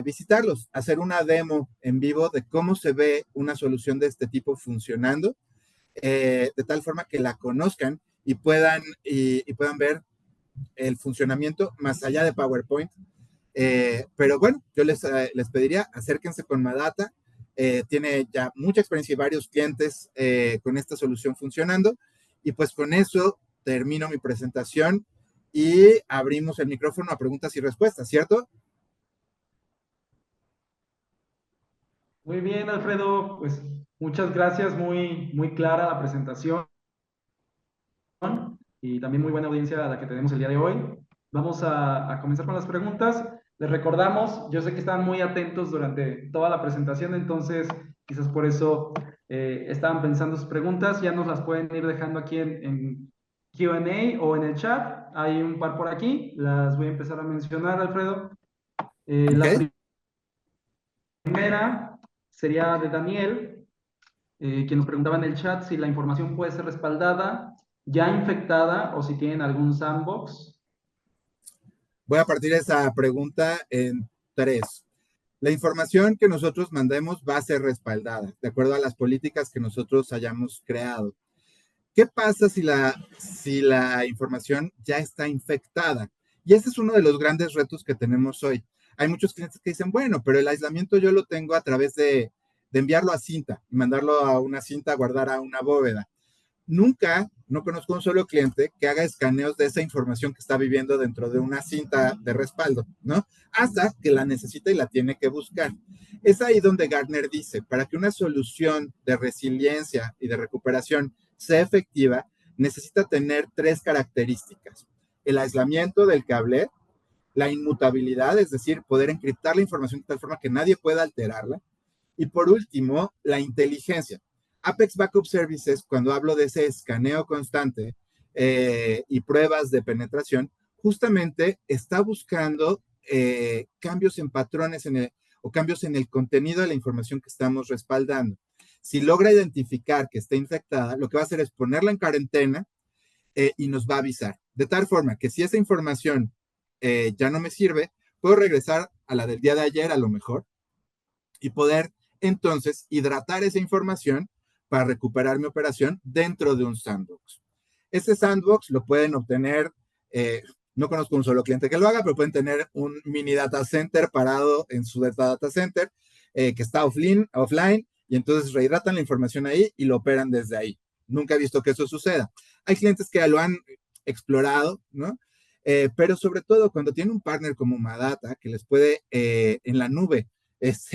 visitarlos, hacer una demo en vivo de cómo se ve una solución de este tipo funcionando, de tal forma que la conozcan y puedan ver el funcionamiento más allá de PowerPoint Pero bueno, yo les pediría, acérquense con Madata. Tiene ya mucha experiencia y varios clientes con esta solución funcionando. Y pues con eso termino mi presentación y abrimos el micrófono a preguntas y respuestas, ¿cierto? Muy bien, Alfredo, pues muchas gracias, muy clara la presentación y también muy buena audiencia a la que tenemos el día de hoy. Vamos a comenzar con las preguntas. Les recordamos, yo sé que estaban muy atentos durante toda la presentación, entonces quizás por eso estaban pensando sus preguntas, ya nos las pueden ir dejando aquí en Q&A o en el chat. Hay un par por aquí, las voy a empezar a mencionar, Alfredo. La Ok. primera sería de Daniel, quien nos preguntaba en el chat si la información puede ser respaldada, ya infectada o si tienen algún sandbox. Voy a partir esa pregunta en tres. La información que nosotros mandemos va a ser respaldada, de acuerdo a las políticas que nosotros hayamos creado. ¿Qué pasa si la información ya está infectada? Y ese es uno de los grandes retos que tenemos hoy. Hay muchos clientes que dicen, bueno, pero el aislamiento yo lo tengo a través de enviarlo a cinta y mandarlo a una cinta a guardar a una bóveda. Nunca, no conozco un solo cliente que haga escaneos de esa información que está viviendo dentro de una cinta de respaldo, ¿no? Hasta que la necesita y la tiene que buscar. Es ahí donde Gartner dice, para que una solución de resiliencia y de recuperación sea efectiva, necesita tener tres características. El aislamiento del cable, la inmutabilidad, es decir, poder encriptar la información de tal forma que nadie pueda alterarla, y por último, la inteligencia. Apex Backup Services, cuando hablo de ese escaneo constante y pruebas de penetración, justamente está buscando cambios en patrones o cambios en el contenido de la información que estamos respaldando. Si logra identificar que está infectada, lo que va a hacer es ponerla en cuarentena y nos va a avisar. De tal forma que si esa información ya no me sirve, puedo regresar a la del día de ayer a lo mejor y poder entonces hidratar esa información para recuperar mi operación dentro de un sandbox. Ese sandbox lo pueden obtener, no conozco un solo cliente que lo haga, pero pueden tener un mini data center parado en su data center que está offline y entonces rehidratan la información ahí y lo operan desde ahí. Nunca he visto que eso suceda. Hay clientes que lo han explorado, ¿no? Pero sobre todo cuando tienen un partner como Madata que les puede en la nube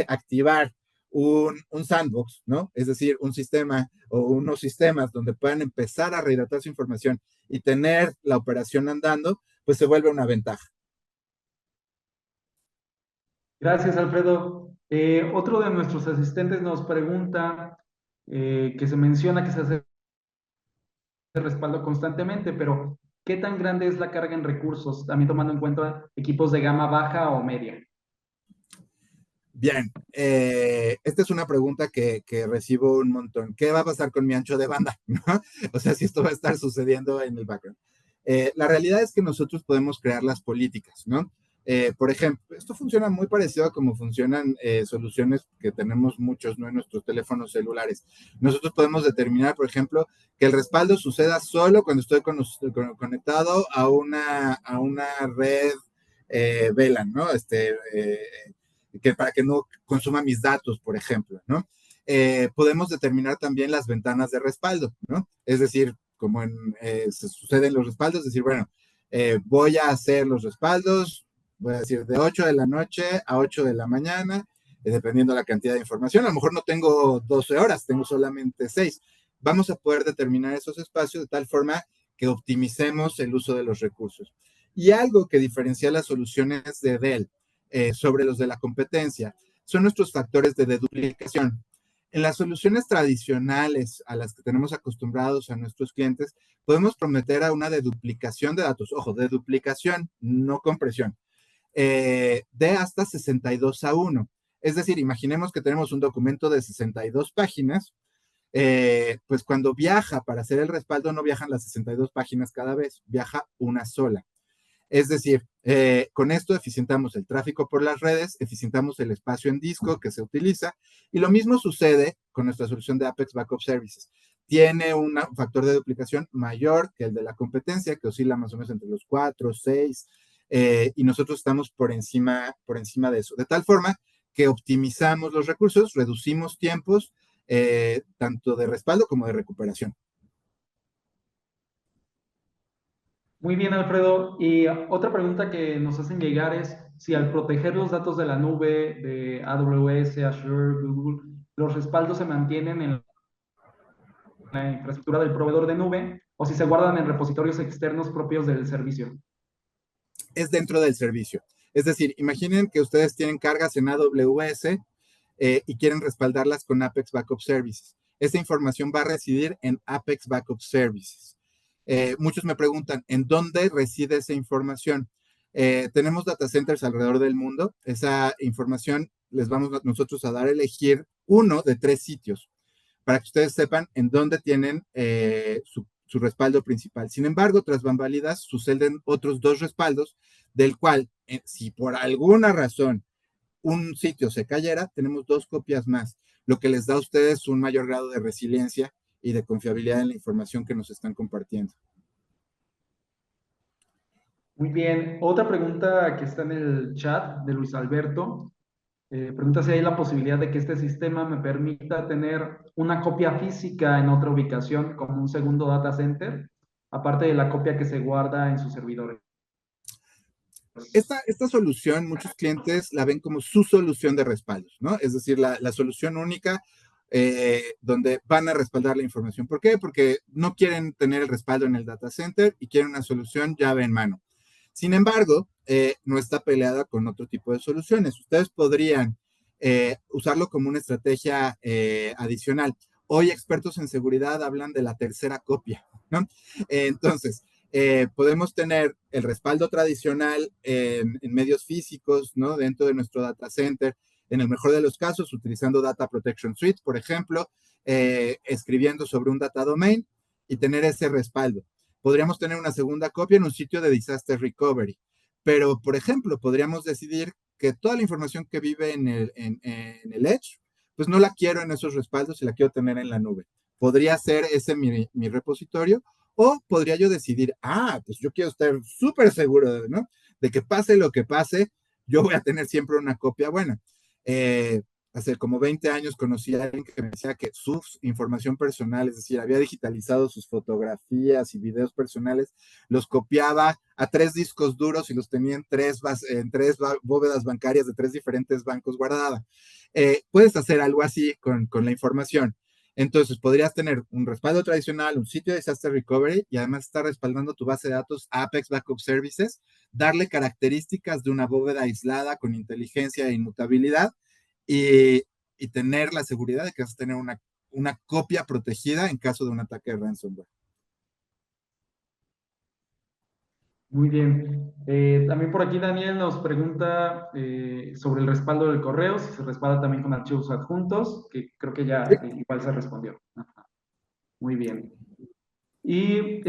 activar un sandbox, ¿no? Es decir, un sistema o unos sistemas donde puedan empezar a rehidratar su información y tener la operación andando, pues se vuelve una ventaja. Gracias, Alfredo. Otro de nuestros asistentes nos pregunta que se menciona que se hace respaldo constantemente, pero ¿qué tan grande es la carga en recursos? También tomando en cuenta equipos de gama baja o media. Bien, esta es una pregunta que recibo un montón. ¿Qué va a pasar con mi ancho de banda? ¿No? O sea, si esto va a estar sucediendo en el background. La realidad es que nosotros podemos crear las políticas, ¿no? Por ejemplo, esto funciona muy parecido a cómo funcionan soluciones que tenemos muchos, ¿no? En nuestros teléfonos celulares. Nosotros podemos determinar, por ejemplo, que el respaldo suceda solo cuando estoy conectado a una red VLAN, ¿no? Que para que no consuma mis datos, por ejemplo, ¿no? Podemos determinar también las ventanas de respaldo, ¿no? Es decir, como se sucede en los respaldos, decir, bueno, voy a hacer los respaldos, voy a decir, de 8 de la noche a 8 de la mañana, dependiendo de la cantidad de información. A lo mejor no tengo 12 horas, tengo solamente 6. Vamos a poder determinar esos espacios de tal forma que optimicemos el uso de los recursos. Y algo que diferencia las soluciones de Dell sobre los de la competencia son nuestros factores de deduplicación. En las soluciones tradicionales a las que tenemos acostumbrados a nuestros clientes, podemos prometer a una deduplicación de datos, ojo, deduplicación, no compresión, de hasta 62:1. Es decir, imaginemos que tenemos un documento de 62 páginas, pues cuando viaja para hacer el respaldo no viajan las 62 páginas cada vez, viaja una sola. Es decir, con esto eficientamos el tráfico por las redes, eficientamos el espacio en disco que se utiliza y lo mismo sucede con nuestra solución de Apex Backup Services. Tiene un factor de duplicación mayor que el de la competencia, que oscila más o menos entre los 4, 6, y nosotros estamos por encima de eso. De tal forma que optimizamos los recursos, reducimos tiempos, tanto de respaldo como de recuperación. Muy bien, Alfredo. Y otra pregunta que nos hacen llegar es si al proteger los datos de la nube de AWS, Azure, Google, los respaldos se mantienen en la infraestructura del proveedor de nube o si se guardan en repositorios externos propios del servicio. Es dentro del servicio. Es decir, imaginen que ustedes tienen cargas en AWS y quieren respaldarlas con Apex Backup Services. Esta información va a residir en Apex Backup Services. Muchos me preguntan, ¿en dónde reside esa información? Tenemos data centers alrededor del mundo. Esa información les vamos nosotros a dar a elegir uno de 3 sitios para que ustedes sepan en dónde tienen su respaldo principal. Sin embargo, tras bambalinas suceden otros 2 respaldos, del cual, si por alguna razón un sitio se cayera, tenemos 2 copias más, lo que les da a ustedes un mayor grado de resiliencia y de confiabilidad en la información que nos están compartiendo. Muy bien. Otra pregunta que está en el chat de Luis Alberto. Pregunta si hay la posibilidad de que este sistema me permita tener una copia física en otra ubicación como un segundo data center, aparte de la copia que se guarda en sus servidores. Esta solución, muchos clientes la ven como su solución de respaldos, ¿no? Es decir, la solución única donde van a respaldar la información. ¿Por qué? Porque no quieren tener el respaldo en el data center y quieren una solución llave en mano. Sin embargo, no está peleada con otro tipo de soluciones. Ustedes podrían usarlo como una estrategia adicional. Hoy expertos en seguridad hablan de la tercera copia, ¿no? Entonces, podemos tener el respaldo tradicional en medios físicos, ¿no? Dentro de nuestro data center, en el mejor de los casos, utilizando Data Protection Suite, por ejemplo, escribiendo sobre un data domain y tener ese respaldo. Podríamos tener una segunda copia en un sitio de disaster recovery, pero, por ejemplo, podríamos decidir que toda la información que vive en el Edge, pues no la quiero en esos respaldos y la quiero tener en la nube. Podría ser ese mi repositorio, o podría yo decidir, pues yo quiero estar súper seguro, ¿no? De que pase lo que pase, yo voy a tener siempre una copia buena. Hace como 20 años conocí a alguien que me decía que su información personal, es decir, había digitalizado sus fotografías y videos personales, los copiaba a 3 discos duros y los tenía en 3 bóvedas bancarias de 3 diferentes bancos guardada. Puedes hacer algo así con la información. Entonces, podrías tener un respaldo tradicional, un sitio de disaster recovery y además estar respaldando tu base de datos Apex Backup Services, darle características de una bóveda aislada con inteligencia e inmutabilidad y tener la seguridad de que vas a tener una copia protegida en caso de un ataque de ransomware. Muy bien. También por aquí Daniel nos pregunta sobre el respaldo del correo, si se respalda también con archivos adjuntos, que creo que ya igual se respondió. Ajá. Muy bien. Y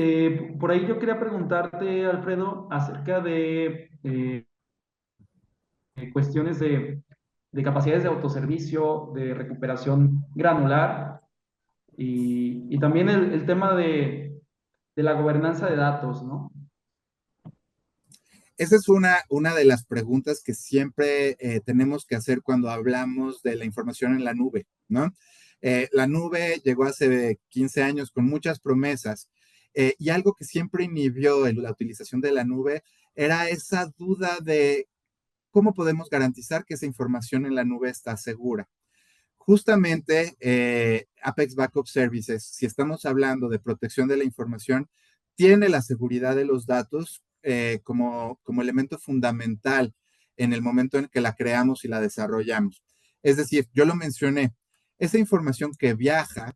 por ahí yo quería preguntarte, Alfredo, acerca de cuestiones de capacidades de autoservicio, de recuperación granular y también el tema de la gobernanza de datos, ¿no? Esa es una de las preguntas que siempre tenemos que hacer cuando hablamos de la información en la nube, ¿no? La nube llegó hace 15 años con muchas promesas y algo que siempre inhibió la utilización de la nube era esa duda de cómo podemos garantizar que esa información en la nube está segura. Justamente Apex Backup Services, si estamos hablando de protección de la información, tiene la seguridad de los datos como elemento fundamental en el momento en que la creamos y la desarrollamos. Es decir, yo lo mencioné, esa información que viaja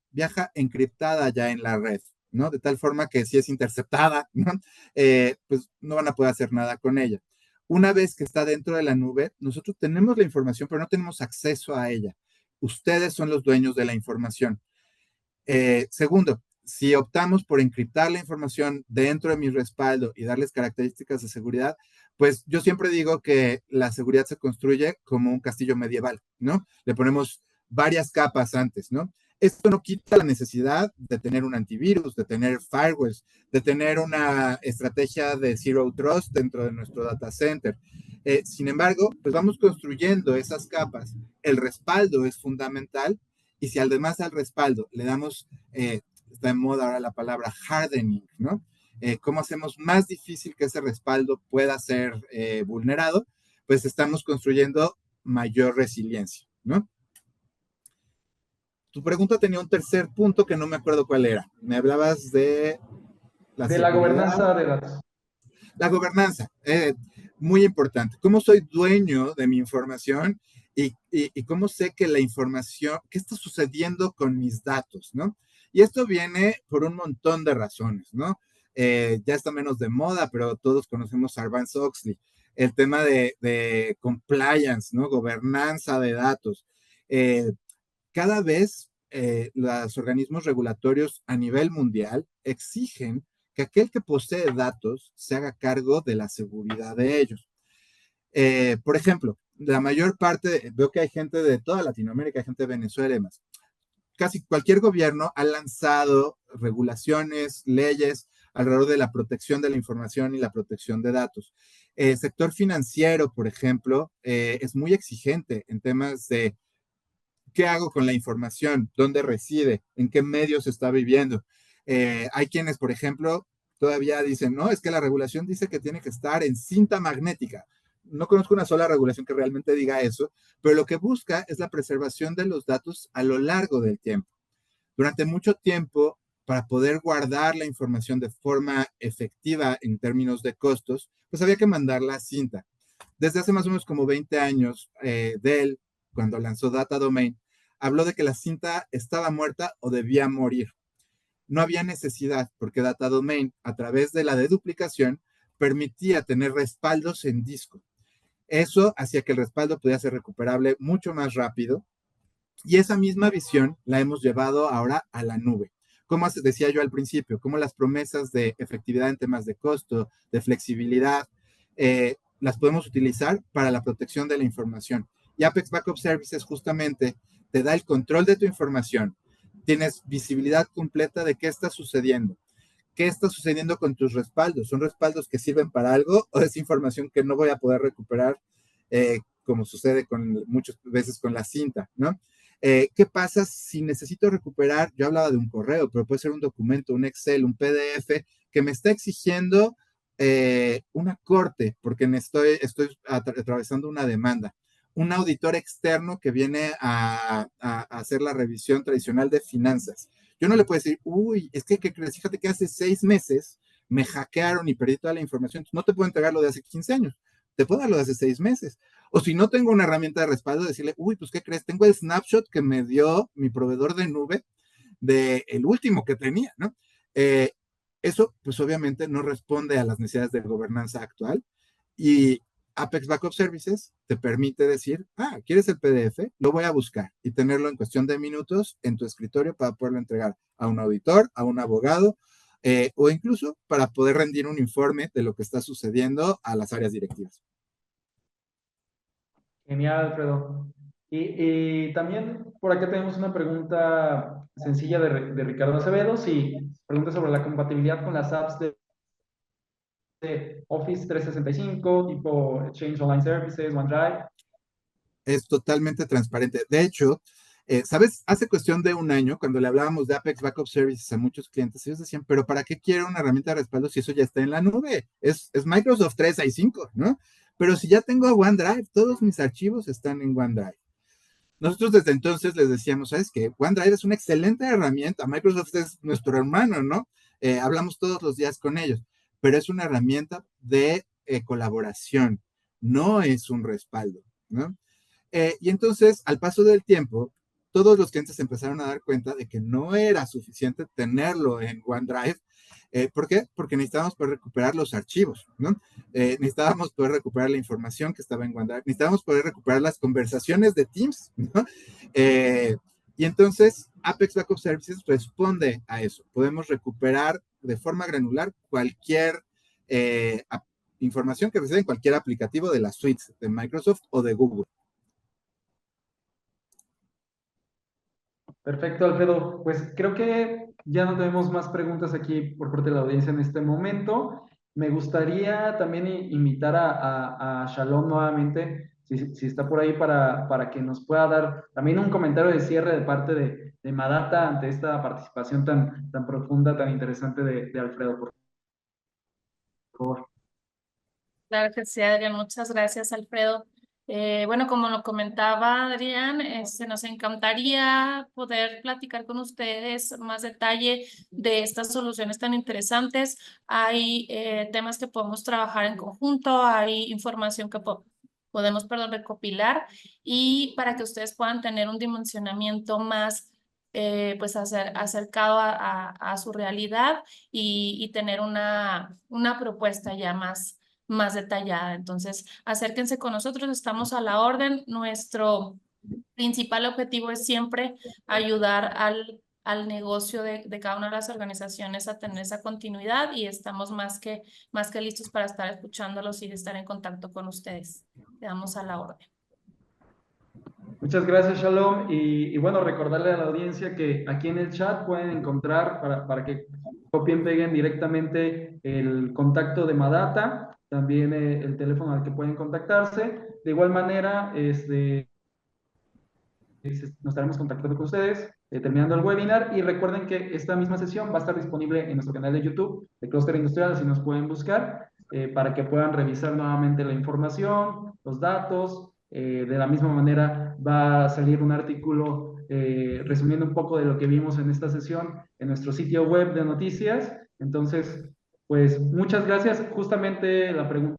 encriptada ya en la red, ¿no? De tal forma que si es interceptada, ¿no? Pues no van a poder hacer nada con ella. Una vez que está dentro de la nube, nosotros tenemos la información, pero no tenemos acceso a ella. Ustedes son los dueños de la información. Segundo, si optamos por encriptar la información dentro de mi respaldo y darles características de seguridad, pues yo siempre digo que la seguridad se construye como un castillo medieval, ¿no? Le ponemos varias capas antes, ¿no? Esto no quita la necesidad de tener un antivirus, de tener firewalls, de tener una estrategia de Zero Trust dentro de nuestro data center. Sin embargo, pues vamos construyendo esas capas. El respaldo es fundamental y si además al respaldo le damos, está en moda ahora la palabra hardening, ¿no? ¿Cómo hacemos más difícil que ese respaldo pueda ser vulnerado? Pues estamos construyendo mayor resiliencia, ¿no? Tu pregunta tenía un tercer punto que no me acuerdo cuál era. Me hablabas de la De la seguridad, gobernanza de datos. la gobernanza, muy importante. ¿Cómo soy dueño de mi información y cómo sé que la información, qué está sucediendo con mis datos, ¿no? Y esto viene por un montón de razones, ¿no? Ya está menos de moda, pero todos conocemos a Sarbanes-Oxley. El tema de compliance, ¿no? Gobernanza de datos. Cada vez los organismos regulatorios a nivel mundial exigen que aquel que posee datos se haga cargo de la seguridad de ellos. Por ejemplo, la mayor parte, veo que hay gente de toda Latinoamérica, hay gente de Venezuela y demás. Casi cualquier gobierno ha lanzado regulaciones, leyes alrededor de la protección de la información y la protección de datos. El sector financiero, por ejemplo, es muy exigente en temas de qué hago con la información, dónde reside, en qué medios está viviendo. Hay quienes, por ejemplo, todavía dicen, no, es que la regulación dice que tiene que estar en cinta magnética. No conozco una sola regulación que realmente diga eso, pero lo que busca es la preservación de los datos a lo largo del tiempo. Durante mucho tiempo, para poder guardar la información de forma efectiva en términos de costos, pues había que mandarla a cinta. Desde hace más o menos como 20 años, Dell, cuando lanzó Data Domain, habló de que la cinta estaba muerta o debía morir. No había necesidad, porque Data Domain, a través de la deduplicación, permitía tener respaldos en disco. Eso hacía que el respaldo pudiera ser recuperable mucho más rápido y esa misma visión la hemos llevado ahora a la nube. Como decía yo al principio, como las promesas de efectividad en temas de costo, de flexibilidad, las podemos utilizar para la protección de la información. Y Apex Backup Services justamente te da el control de tu información. Tienes visibilidad completa de qué está sucediendo. ¿Qué está sucediendo con tus respaldos? ¿Son respaldos que sirven para algo o es información que no voy a poder recuperar, como sucede con muchas veces con la cinta, ¿no? ¿Qué pasa si necesito recuperar? Yo hablaba de un correo, pero puede ser un documento, un Excel, un PDF que me está exigiendo una corte porque estoy atravesando una demanda. Un auditor externo que viene a hacer la revisión tradicional de finanzas. Yo no le puedo decir, uy, es que ¿qué crees? Fíjate que hace 6 meses me hackearon y perdí toda la información. No te puedo entregar lo de hace 15 años, te puedo dar lo de hace 6 meses. O si no tengo una herramienta de respaldo, decirle, uy, pues ¿qué crees? Tengo el snapshot que me dio mi proveedor de nube del último que tenía, ¿no? Eh, Eso, pues obviamente no responde a las necesidades de gobernanza actual y Apex Backup Services te permite decir, ¿quieres el PDF? Lo voy a buscar y tenerlo en cuestión de minutos en tu escritorio para poderlo entregar a un auditor, a un abogado, o incluso para poder rendir un informe de lo que está sucediendo a las áreas directivas. Genial, Alfredo. Y también por acá tenemos una pregunta sencilla de Ricardo Acevedo. Si pregunta sobre la compatibilidad con las apps de Office 365, tipo Exchange Online Services, OneDrive. Es totalmente transparente. De hecho, ¿sabes? Hace cuestión de un año, cuando le hablábamos de Apex Backup Services a muchos clientes, ellos decían, pero ¿para qué quiero una herramienta de respaldo si eso ya está en la nube? Es Microsoft 365, ¿no? Pero si ya tengo OneDrive, todos mis archivos están en OneDrive. Nosotros desde entonces les decíamos, ¿sabes qué? OneDrive es una excelente herramienta, Microsoft es nuestro hermano, ¿no? Hablamos todos los días con ellos, pero es una herramienta de colaboración, no es un respaldo, ¿no? Y entonces, al paso del tiempo, todos los clientes se empezaron a dar cuenta de que no era suficiente tenerlo en OneDrive. ¿Por qué? Porque necesitábamos poder recuperar los archivos, ¿no? Necesitábamos poder recuperar la información que estaba en OneDrive, necesitábamos poder recuperar las conversaciones de Teams, ¿no? Y entonces, Apex Backup Services responde a eso. Podemos recuperar de forma granular cualquier información que reside en cualquier aplicativo de las suites de Microsoft o de Google. Perfecto, Alfredo. Pues creo que ya no tenemos más preguntas aquí por parte de la audiencia en este momento. Me gustaría también invitar a Shalom nuevamente, si está por ahí, para que nos pueda dar también un comentario de cierre de parte de Madata ante esta participación tan profunda, tan interesante de Alfredo, por favor. Claro que sí, Adrián. Muchas gracias, Alfredo. Bueno, como lo comentaba Adrián, nos encantaría poder platicar con ustedes más detalle de estas soluciones tan interesantes. Hay temas que podemos trabajar en conjunto, hay información que podemos, perdón, recopilar y para que ustedes puedan tener un dimensionamiento más pues acercado a su realidad y tener una propuesta ya más detallada. Entonces, acérquense con nosotros, estamos a la orden. Nuestro principal objetivo es siempre ayudar al negocio de cada una de las organizaciones a tener esa continuidad y estamos más que listos para estar escuchándolos y de estar en contacto con ustedes. Quedamos a la orden. Muchas gracias, Shalom. Y bueno, recordarle a la audiencia que aquí en el chat pueden encontrar para que copien, peguen directamente el contacto de Madata, también el teléfono al que pueden contactarse. De igual manera, nos estaremos contactando con ustedes terminando el webinar y recuerden que esta misma sesión va a estar disponible en nuestro canal de YouTube de Clúster Industrial, así nos pueden buscar para que puedan revisar nuevamente la información, los datos. De la misma manera va a salir un artículo resumiendo un poco de lo que vimos en esta sesión en nuestro sitio web de noticias. Entonces, pues muchas gracias. Justamente la pregunta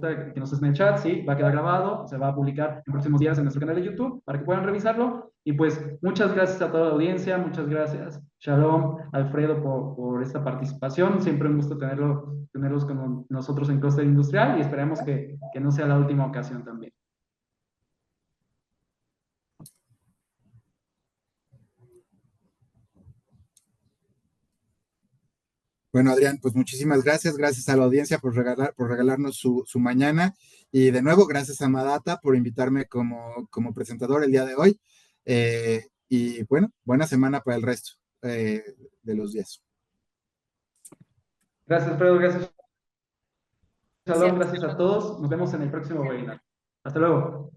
que nos esté en el chat, sí, va a quedar grabado, se va a publicar en próximos días en nuestro canal de YouTube para que puedan revisarlo. Y pues muchas gracias a toda la audiencia, muchas gracias, Shalom, Alfredo, por esta participación. Siempre un gusto tenerlos con nosotros en Clúster Industrial y esperemos que no sea la última ocasión también. Bueno, Adrián, pues muchísimas gracias. Gracias a la audiencia por regalarnos su mañana. Y de nuevo, gracias a Madata por invitarme como presentador el día de hoy. Y bueno, buena semana para el resto de los días. Gracias, Alfredo, gracias, Shalom, Gracias. gracias a todos. Nos vemos en el próximo webinar. Hasta luego.